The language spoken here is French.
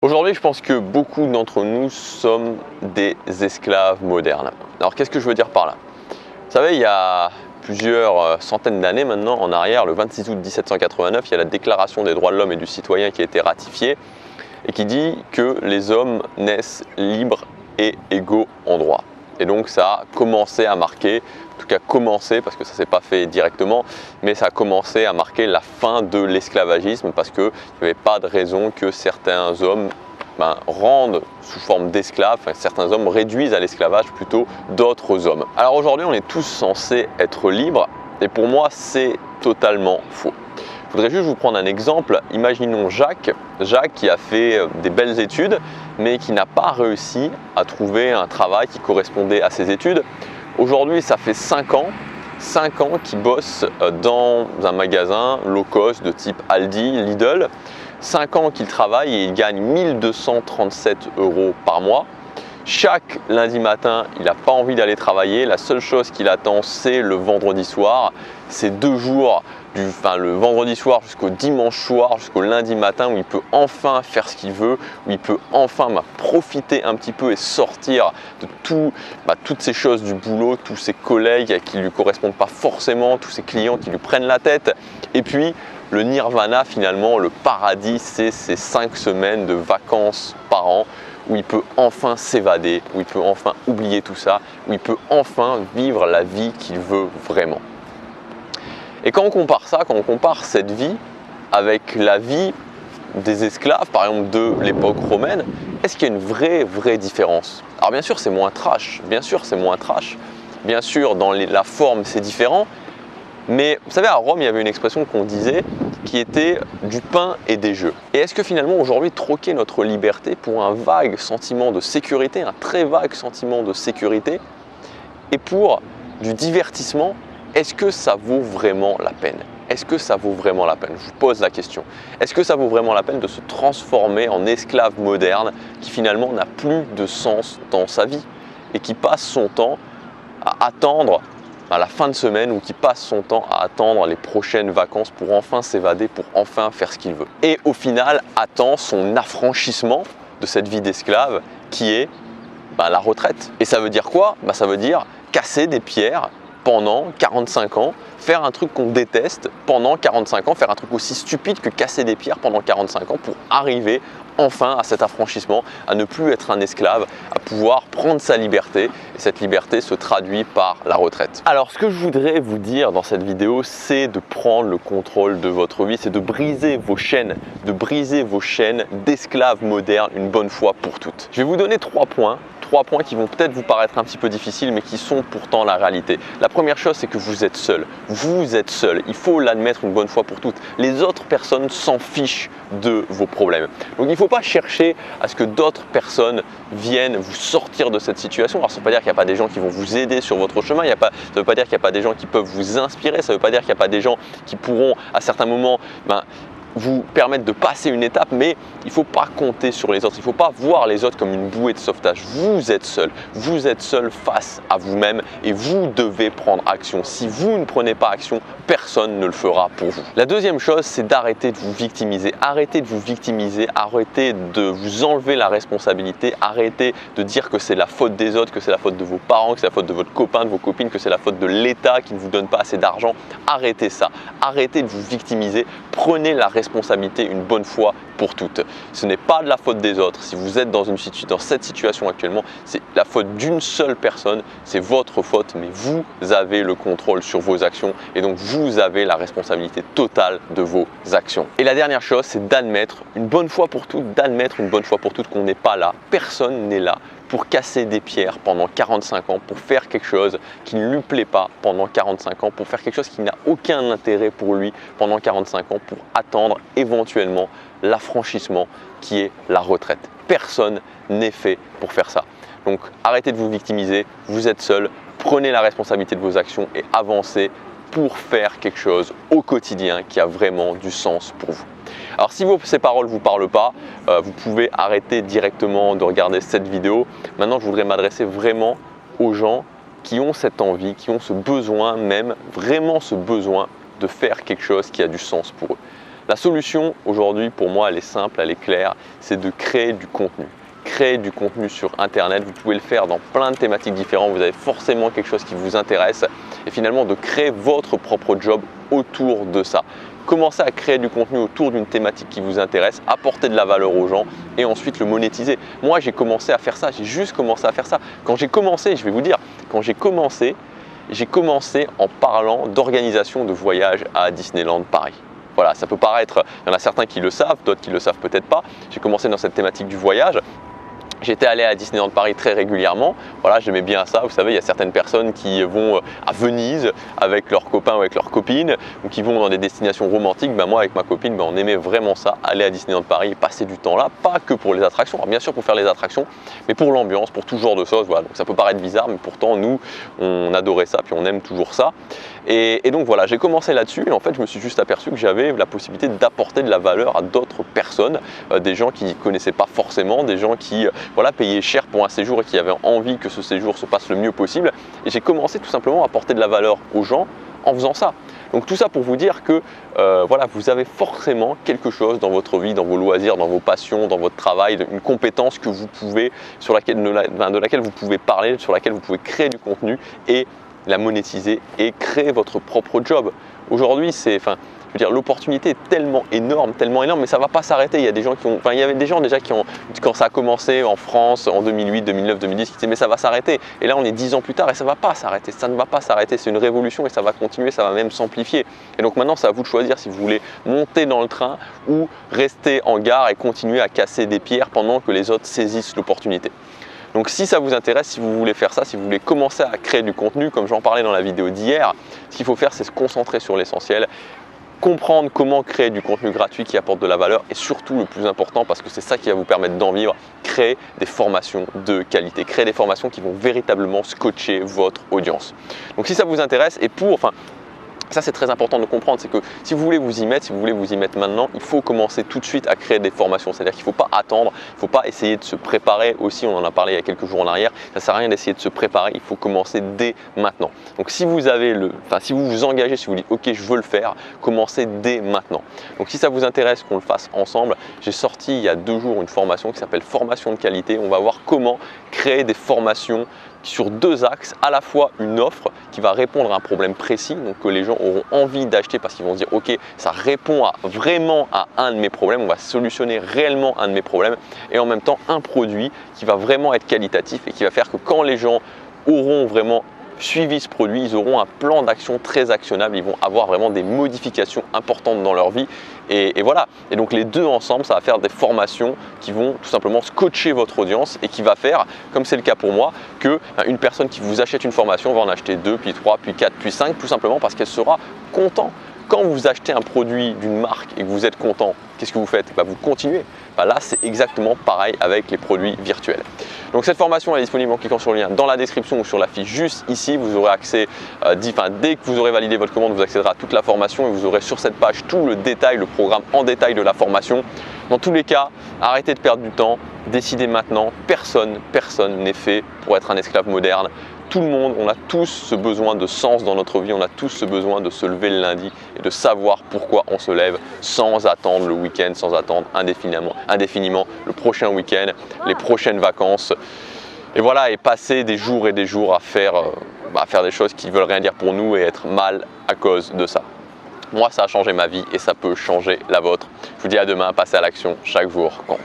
Aujourd'hui, je pense que beaucoup d'entre nous sommes des esclaves modernes. Alors, qu'est-ce que je veux dire par là? Vous savez, il y a plusieurs centaines d'années maintenant en arrière, le 26 août 1789, il y a la Déclaration des droits de l'homme et du citoyen qui a été ratifiée et qui dit que les hommes naissent libres et égaux en droit. Et donc ça a commencé à marquer, en tout cas commencé, parce que ça ne s'est pas fait directement, mais ça a commencé à marquer la fin de l'esclavagisme parce qu'il n'y avait pas de raison que certains hommes rendent sous forme d'esclaves, certains hommes réduisent à l'esclavage plutôt d'autres hommes. Alors aujourd'hui, on est tous censés être libres et pour moi, c'est totalement faux. Je voudrais juste vous prendre un exemple. Imaginons Jacques qui a fait des belles études, mais qui n'a pas réussi à trouver un travail qui correspondait à ses études. Aujourd'hui, ça fait 5 ans qu'il bosse dans un magasin low cost de type Aldi, Lidl. 5 ans qu'il travaille et il gagne 1237 € par mois. Chaque lundi matin, il n'a pas envie d'aller travailler. La seule chose qu'il attend, c'est le vendredi soir. C'est 2 jours, le vendredi soir jusqu'au dimanche soir, jusqu'au lundi matin, où il peut enfin faire ce qu'il veut, où il peut enfin profiter un petit peu et sortir de toutes ces choses du boulot, tous ses collègues qui ne lui correspondent pas forcément, tous ses clients qui lui prennent la tête. Et puis, le nirvana, finalement, le paradis, c'est ces 5 semaines de vacances par an, où il peut enfin s'évader, où il peut enfin oublier tout ça, où il peut enfin vivre la vie qu'il veut vraiment. Et quand on compare ça, quand on compare cette vie avec la vie des esclaves, par exemple de l'époque romaine, est-ce qu'il y a une vraie différence? Alors bien sûr, c'est moins trash, bien sûr, dans la forme, c'est différent, mais vous savez, à Rome, il y avait une expression qu'on disait qui était du pain et des jeux. Et est-ce que finalement aujourd'hui troquer notre liberté pour un vague sentiment de sécurité, un très vague sentiment de sécurité, et pour du divertissement, est-ce que ça vaut vraiment la peine? Est-ce que ça vaut vraiment la peine? Je vous pose la question. Est-ce que ça vaut vraiment la peine de se transformer en esclave moderne qui finalement n'a plus de sens dans sa vie et qui passe son temps à attendre à la fin de semaine ou qui passe son temps à attendre les prochaines vacances pour enfin s'évader, pour enfin faire ce qu'il veut. Et au final, attend son affranchissement de cette vie d'esclave qui est la retraite. Et ça veut dire quoi? Ça veut dire casser des pierres pendant 45 ans, faire un truc qu'on déteste pendant 45 ans, faire un truc aussi stupide que casser des pierres pendant 45 ans pour arriver enfin à cet affranchissement, à ne plus être un esclave, à pouvoir prendre sa liberté. Et cette liberté se traduit par la retraite. Alors ce que je voudrais vous dire dans cette vidéo, c'est de prendre le contrôle de votre vie, c'est de briser vos chaînes, d'esclaves modernes une bonne fois pour toutes. Je vais vous donner 3 points qui vont peut-être vous paraître un petit peu difficiles, mais qui sont pourtant la réalité. La première chose, c'est que vous êtes seul. Vous êtes seul. Il faut l'admettre une bonne fois pour toutes. Les autres personnes s'en fichent de vos problèmes. Donc il ne faut pas chercher à ce que d'autres personnes viennent vous sortir de cette situation. Alors ça ne veut pas dire qu'il n'y a pas des gens qui vont vous aider sur votre chemin. Ça ne veut pas dire qu'il n'y a pas des gens qui peuvent vous inspirer. Ça ne veut pas dire qu'il n'y a pas des gens qui pourront à certains moments vous permettre de passer une étape, mais il ne faut pas compter sur les autres, il ne faut pas voir les autres comme une bouée de sauvetage. Vous êtes seul face à vous-même et vous devez prendre action. Si vous ne prenez pas action, personne ne le fera pour vous. La deuxième chose, c'est d'arrêter de vous victimiser. Arrêtez de vous enlever la responsabilité, arrêtez de dire que c'est la faute des autres, que c'est la faute de vos parents, que c'est la faute de votre copain, de vos copines, que c'est la faute de l'État qui ne vous donne pas assez d'argent. Arrêtez ça, arrêtez de vous victimiser, prenez la responsabilité une bonne fois pour toutes. Ce n'est pas de la faute des autres. Si vous êtes dans cette situation actuellement, c'est la faute d'une seule personne, c'est votre faute, mais vous avez le contrôle sur vos actions et donc vous avez la responsabilité totale de vos actions. Et la dernière chose, c'est d'admettre une bonne fois pour toutes, qu'on n'est pas là, personne n'est là pour casser des pierres pendant 45 ans, pour faire quelque chose qui ne lui plaît pas pendant 45 ans, pour faire quelque chose qui n'a aucun intérêt pour lui pendant 45 ans, pour attendre éventuellement l'affranchissement qui est la retraite. Personne n'est fait pour faire ça. Donc arrêtez de vous victimiser, vous êtes seul, prenez la responsabilité de vos actions et avancez pour faire quelque chose au quotidien qui a vraiment du sens pour vous. Alors si ces paroles ne vous parlent pas, vous pouvez arrêter directement de regarder cette vidéo. Maintenant, je voudrais m'adresser vraiment aux gens qui ont cette envie, qui ont ce besoin même, vraiment ce besoin de faire quelque chose qui a du sens pour eux. La solution aujourd'hui pour moi elle est simple, elle est claire, c'est de créer du contenu. Créer du contenu sur internet, vous pouvez le faire dans plein de thématiques différentes, vous avez forcément quelque chose qui vous intéresse et finalement de créer votre propre job autour de ça. Commencez à créer du contenu autour d'une thématique qui vous intéresse, apporter de la valeur aux gens et ensuite le monétiser. Moi j'ai commencé à faire ça, j'ai juste commencé à faire ça. Quand j'ai commencé, je vais vous dire, quand j'ai commencé en parlant d'organisation de voyage à Disneyland Paris. Voilà, ça peut paraître, il y en a certains qui le savent, d'autres qui ne le savent peut-être pas. J'ai commencé dans cette thématique du voyage. J'étais allé à Disneyland Paris très régulièrement, voilà, j'aimais bien ça. Vous savez, il y a certaines personnes qui vont à Venise avec leurs copains ou avec leurs copines ou qui vont dans des destinations romantiques. Ben moi, avec ma copine, on aimait vraiment ça, aller à Disneyland Paris et passer du temps là, pas que pour les attractions, alors bien sûr pour faire les attractions, mais pour l'ambiance, pour tout genre de choses. Voilà. Donc ça peut paraître bizarre, mais pourtant nous, on adorait ça, puis on aime toujours ça. Et donc voilà, j'ai commencé là-dessus et en fait, je me suis juste aperçu que j'avais la possibilité d'apporter de la valeur à d'autres personnes, des gens qui ne connaissaient pas forcément, des gens qui voilà, payaient cher pour un séjour et qui avaient envie que ce séjour se passe le mieux possible. Et j'ai commencé tout simplement à apporter de la valeur aux gens en faisant ça. Donc tout ça pour vous dire que voilà, vous avez forcément quelque chose dans votre vie, dans vos loisirs, dans vos passions, dans votre travail, une compétence que vous pouvez, de laquelle vous pouvez parler, sur laquelle vous pouvez créer du contenu et la monétiser et créer votre propre job. Aujourd'hui, je veux dire, l'opportunité est tellement énorme, mais ça ne va pas s'arrêter. Il y a des gens qui ont, il y avait des gens déjà qui ont, quand ça a commencé en France en 2008, 2009, 2010, qui disaient mais ça va s'arrêter. Et là, on est 10 ans plus tard et ça ne va pas s'arrêter. Ça ne va pas s'arrêter. C'est une révolution et ça va continuer, ça va même s'amplifier. Et donc maintenant, c'est à vous de choisir si vous voulez monter dans le train ou rester en gare et continuer à casser des pierres pendant que les autres saisissent l'opportunité. Donc si ça vous intéresse, si vous voulez faire ça, si vous voulez commencer à créer du contenu, comme j'en parlais dans la vidéo d'hier, ce qu'il faut faire, c'est se concentrer sur l'essentiel, comprendre comment créer du contenu gratuit qui apporte de la valeur et surtout le plus important, parce que c'est ça qui va vous permettre d'en vivre, créer des formations de qualité, créer des formations qui vont véritablement scotcher votre audience. Donc si ça vous intéresse ça c'est très important de comprendre, c'est que si vous voulez vous y mettre maintenant, il faut commencer tout de suite à créer des formations. C'est-à-dire qu'il ne faut pas attendre, il ne faut pas essayer de se préparer aussi, on en a parlé il y a quelques jours en arrière, ça ne sert à rien d'essayer de se préparer, il faut commencer dès maintenant. Donc si vous vous engagez, si vous dites ok je veux le faire, commencez dès maintenant. Donc si ça vous intéresse qu'on le fasse ensemble, j'ai sorti il y a 2 jours une formation qui s'appelle Formation de qualité. On va voir comment créer des formations sur 2 axes, à la fois une offre qui va répondre à un problème précis, donc que les gens auront envie d'acheter parce qu'ils vont se dire ok ça répond vraiment à un de mes problèmes, on va solutionner réellement un de mes problèmes, et en même temps un produit qui va vraiment être qualitatif et qui va faire que quand les gens auront vraiment suivi ce produit, ils auront un plan d'action très actionnable, ils vont avoir vraiment des modifications importantes dans leur vie et voilà. Et donc les deux ensemble, ça va faire des formations qui vont tout simplement scotcher votre audience et qui va faire, comme c'est le cas pour moi, que une personne qui vous achète une formation va en acheter 2, puis 3, puis 4, puis 5, tout simplement parce qu'elle sera contente. Quand vous achetez un produit d'une marque et que vous êtes content, qu'est-ce que vous faites? Vous continuez. Là, c'est exactement pareil avec les produits virtuels. Donc cette formation elle est disponible en cliquant sur le lien dans la description ou sur la fiche juste ici. Vous aurez accès, dès que vous aurez validé votre commande, vous accéderez à toute la formation et vous aurez sur cette page tout le détail, le programme en détail de la formation. Dans tous les cas, arrêtez de perdre du temps, décidez maintenant. Personne n'est fait pour être un esclave moderne. Tout le monde, on a tous ce besoin de sens dans notre vie, on a tous ce besoin de se lever le lundi et de savoir pourquoi on se lève sans attendre le week-end, sans attendre indéfiniment le prochain week-end, les prochaines vacances. Et voilà, et passer des jours et des jours à faire des choses qui ne veulent rien dire pour nous et être mal à cause de ça. Moi, ça a changé ma vie et ça peut changer la vôtre. Je vous dis à demain, passez à l'action, chaque jour compte.